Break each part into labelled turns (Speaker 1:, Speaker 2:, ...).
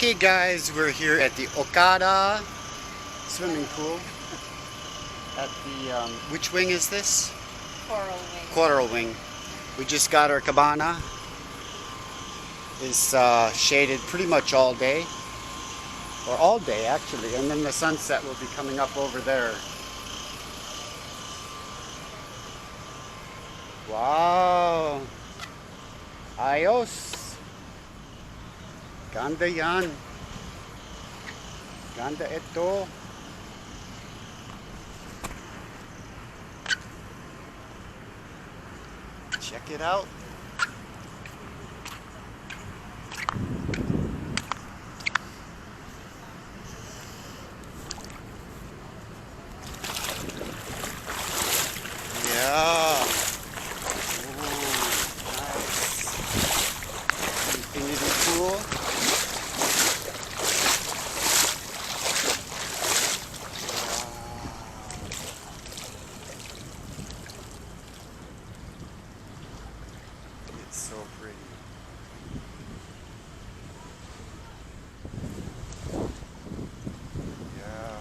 Speaker 1: Okay guys, we're here at the Okada swimming pool at the, which wing is this?
Speaker 2: Coral wing.
Speaker 1: Coral wing. We just got our cabana. It's shaded pretty much all day, or all day actually, and then the sunset will be coming up over there. Wow! Ayos! Ganda yan. Ganda ito. Check it out. Yeah. Ooh, nice. Infinity pool. It's so pretty. Yeah.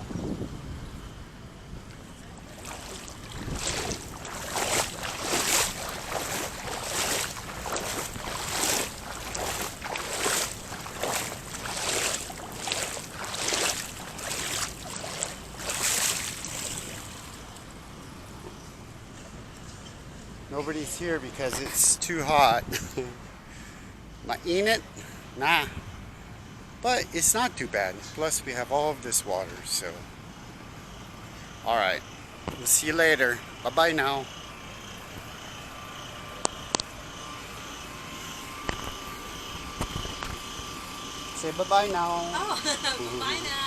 Speaker 1: Nobody's here because it's too hot. Mainit? Nah. But it's not too bad. Plus we have all of this water, so. Alright. We'll see you later. Bye-bye now. Say bye-bye now.
Speaker 2: Oh, bye now.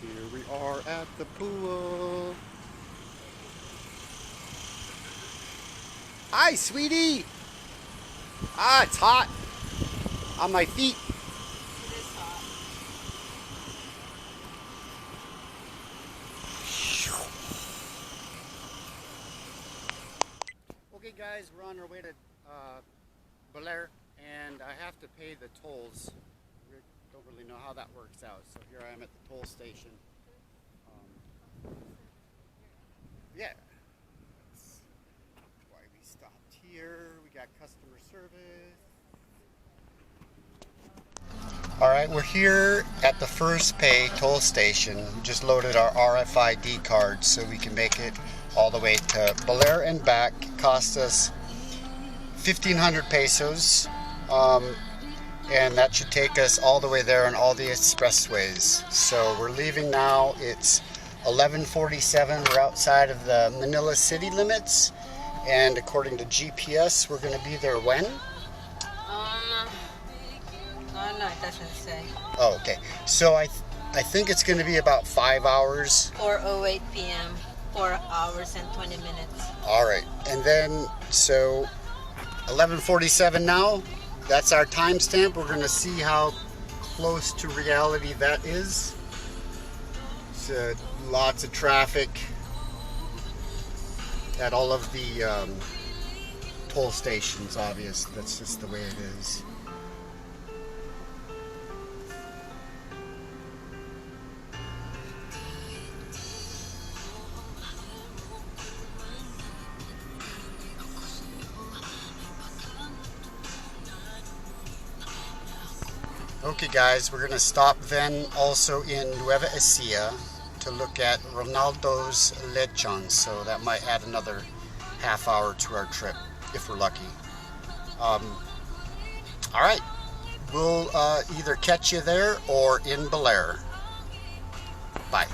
Speaker 2: Here we are at the pool. Hi, sweetie. Ah, it's hot on my feet. It is hot.
Speaker 1: Okay, guys, we're on our way to Baler, and I have to pay the tolls. We don't really know how that works out, so here I am at the toll station. Yeah, that's why we stopped here. We got customer service. All right, we're here at the First Pay toll station. We just loaded our RFID card so we can make it all the way to Baler and back. It cost us 1,500 pesos. And that should take us all the way there on all the expressways. So we're leaving now. It's 11:47. We're outside of the Manila city limits, and according to GPS, we're going to be there when?
Speaker 2: No, it doesn't say.
Speaker 1: Oh, okay. So I think it's going to be about 5 hours.
Speaker 2: 4:08 p.m. 4 hours and 20 minutes.
Speaker 1: All right, and then so 11:47 now. That's our timestamp. We're going to see how close to reality that is. So lots of traffic at all of the toll stations, obvious. That's just the way it is. Okay guys, we're gonna stop then also in Nueva Ecija to look at Ronaldo's lechon, so that might add another half hour to our trip if we're lucky. All right, we'll either catch you there or in Baler. Bye.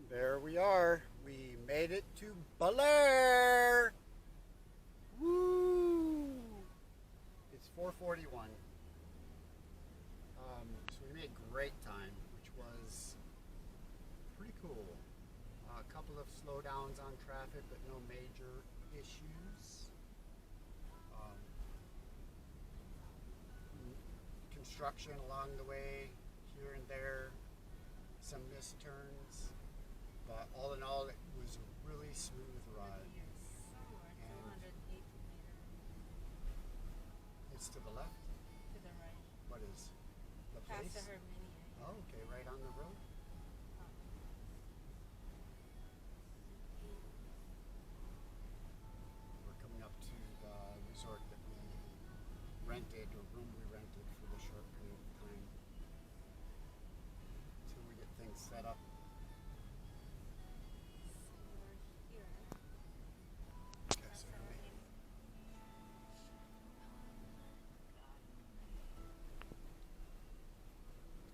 Speaker 1: There we are. We made it to Baler. Woo! It's 4:41. So we made great time, which was pretty cool. A couple of slowdowns on traffic, but no major issues. Construction along the way, here and there, some missed turns, but all in all, it was a really smooth ride. And it's to the left?
Speaker 3: To the right.
Speaker 1: What is the place?
Speaker 3: Casa Herminia.
Speaker 1: Oh, okay, right on the road. We're coming up to the resort that we rented, or room we rented for the short period of time until we get things set up. Casa Herminia.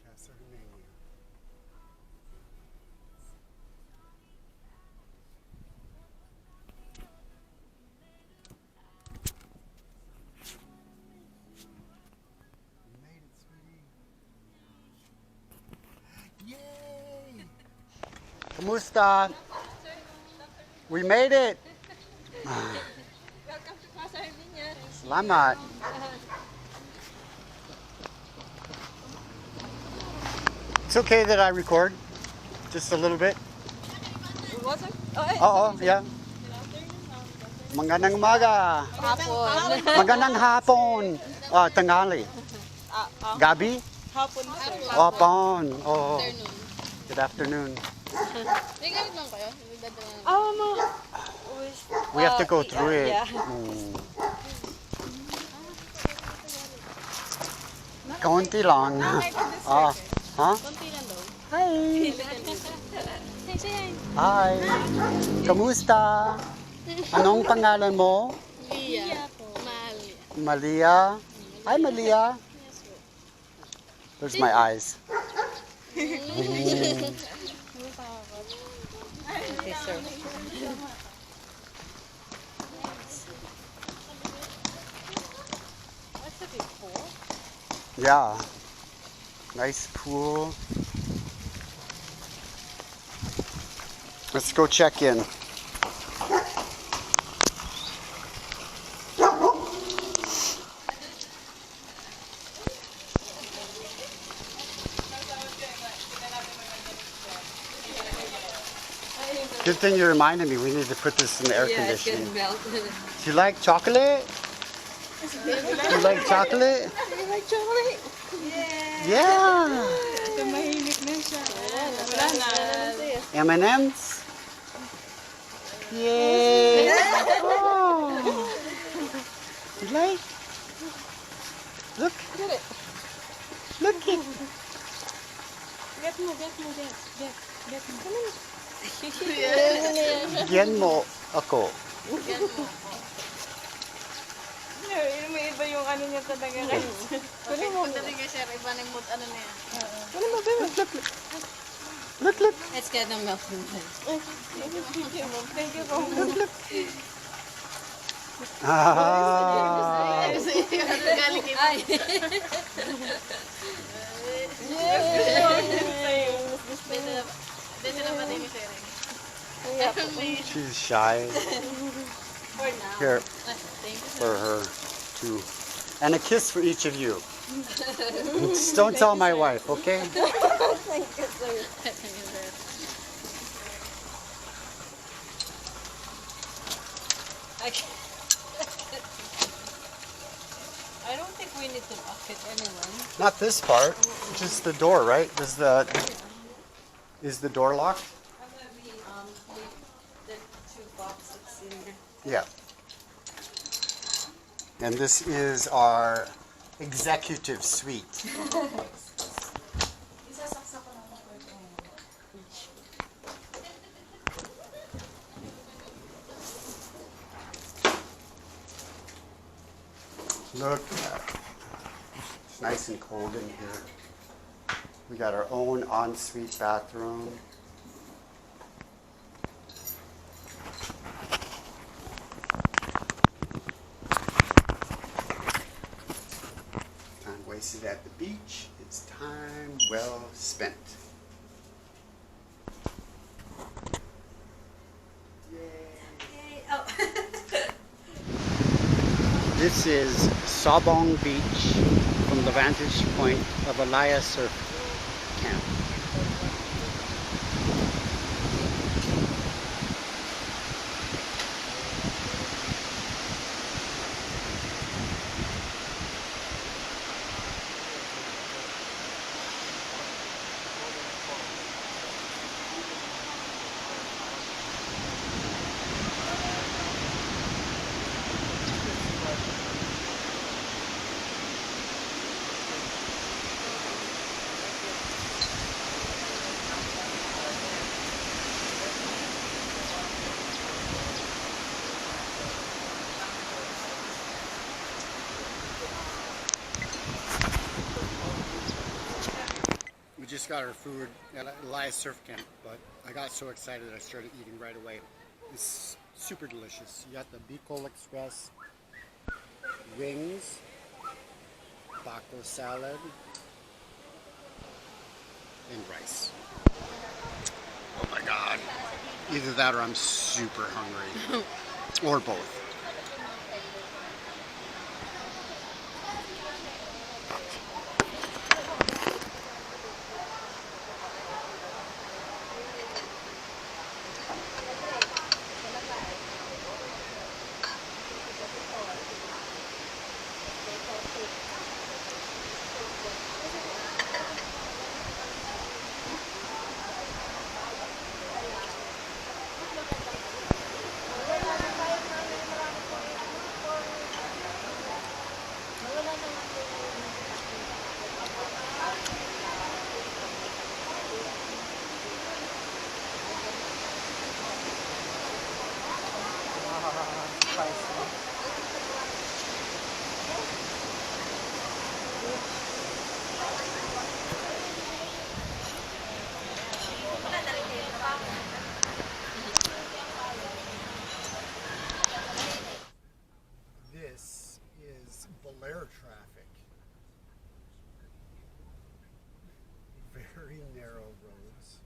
Speaker 1: Casa Herminia. We made it, sweetie. Yay! Kamusta? We made it!
Speaker 3: Welcome to Casa Herminia.
Speaker 1: Salamat. It's okay that I record just a little bit.
Speaker 3: What's up? Oh,
Speaker 1: Oo, yeah. Magandang umaga.
Speaker 3: Hapon.
Speaker 1: Magandang hapon. Tanghali. Gabi?
Speaker 3: Hapon, sir.
Speaker 1: Hapon. Oh. Good afternoon.
Speaker 3: May gamit lang kayo? Mo.
Speaker 1: We have to go through it.
Speaker 3: Yeah.
Speaker 1: Kaunti lang. Huh?
Speaker 3: Konti lang daw.
Speaker 1: Hi.
Speaker 3: Say, say
Speaker 1: Hi. Kamusta? Anong pangalan mo?
Speaker 3: Lia po. Malia.
Speaker 1: Malia. Hi, Malia. There's my eyes.
Speaker 3: Okay, sir. What's the big pool?
Speaker 1: Yeah. Nice pool. Let's go check in. Good thing you reminded me. We need to put this in the air conditioning.
Speaker 3: melt.
Speaker 1: Do you like chocolate? Do you like chocolate?
Speaker 3: You like chocolate?
Speaker 1: Yeah.
Speaker 3: Mahilig na siya. Wala na.
Speaker 1: M&M's. Yay. Oh. You like? Look.
Speaker 3: Get it.
Speaker 1: Look it.
Speaker 3: Get mo. Come on.
Speaker 1: Bigyan mo ako.
Speaker 3: May iba yung ano niya talaga kayo. Kunin mo. Talaga sir, iba na yung mood ano na yan.
Speaker 1: Kunin mo, baby. Look. Look.
Speaker 3: It's get ng milk. Thank you po.
Speaker 1: Ah.
Speaker 3: Galing ito. Ay. Dito na ba din ni Sir?
Speaker 1: She's shy.
Speaker 3: For now.
Speaker 1: Here,
Speaker 3: Thank you.
Speaker 1: for her too. And a kiss for each of you. Just don't tell my wife, okay?
Speaker 3: Thank you, sir. I don't think we need to lock it anyway.
Speaker 1: Not this part, just the door, right? Is the door locked?
Speaker 3: I'm gonna be the two boxes in there.
Speaker 1: Yeah. And this is our executive suite. Look, it's nice and cold in here. We got our own ensuite bathroom. Time wasted at the beach. It's time well spent.
Speaker 3: Yay. Oh.
Speaker 1: This is Sabong Beach from the vantage point of Alaya Surf Camp. We just got our food at Elias Surf Camp, but I got so excited I started eating right away. It's super delicious. You got the Bicol Express wings, taco salad, and rice. Oh my god. Either that or I'm super hungry. Or both. This is Baler traffic. Very narrow roads,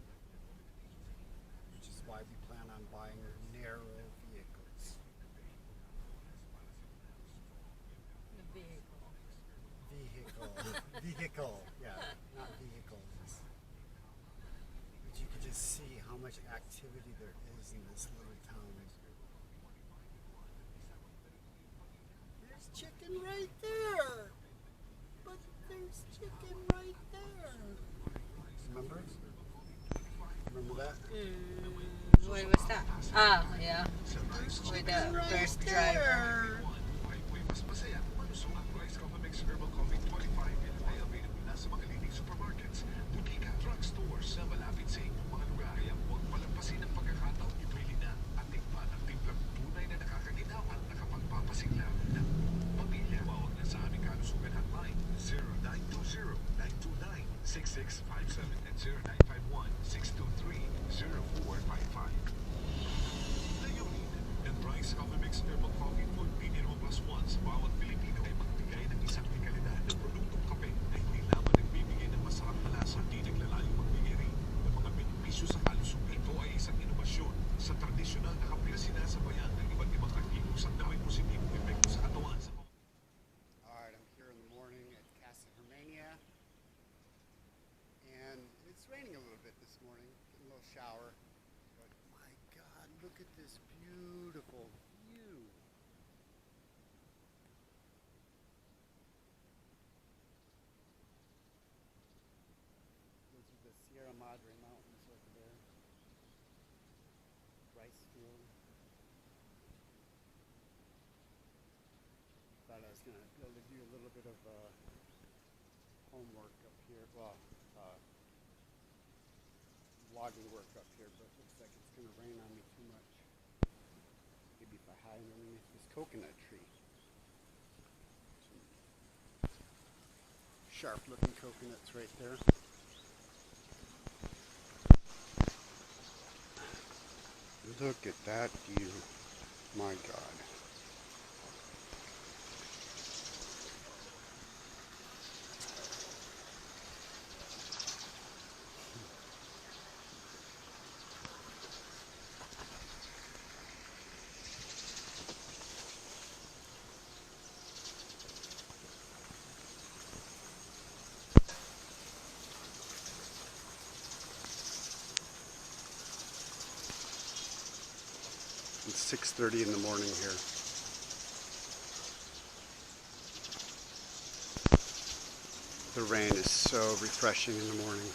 Speaker 1: which is why we plan on buying narrow vehicles. Vehicle, yeah, not vehicles. But you can just see how much activity there is in this little town. There's chicken right there! But there's chicken right there! Remember? Remember that?
Speaker 3: What was that? Ah, yeah. With the first driver.
Speaker 1: Alright, I'm here in the morning at Casa Herminia. And it's raining a little bit this morning. Getting a little shower. But my god, look at this beautiful view. Those are the Sierra Madre Mountains over there. Rice field. bit of homework up here. Well, logging work up here, but it looks like it's going to rain on me too much. Maybe if I hide underneath this coconut tree. Sharp looking coconuts right there. Look at that view. My God. It's 6:30 in the morning here. The rain is so refreshing in the morning.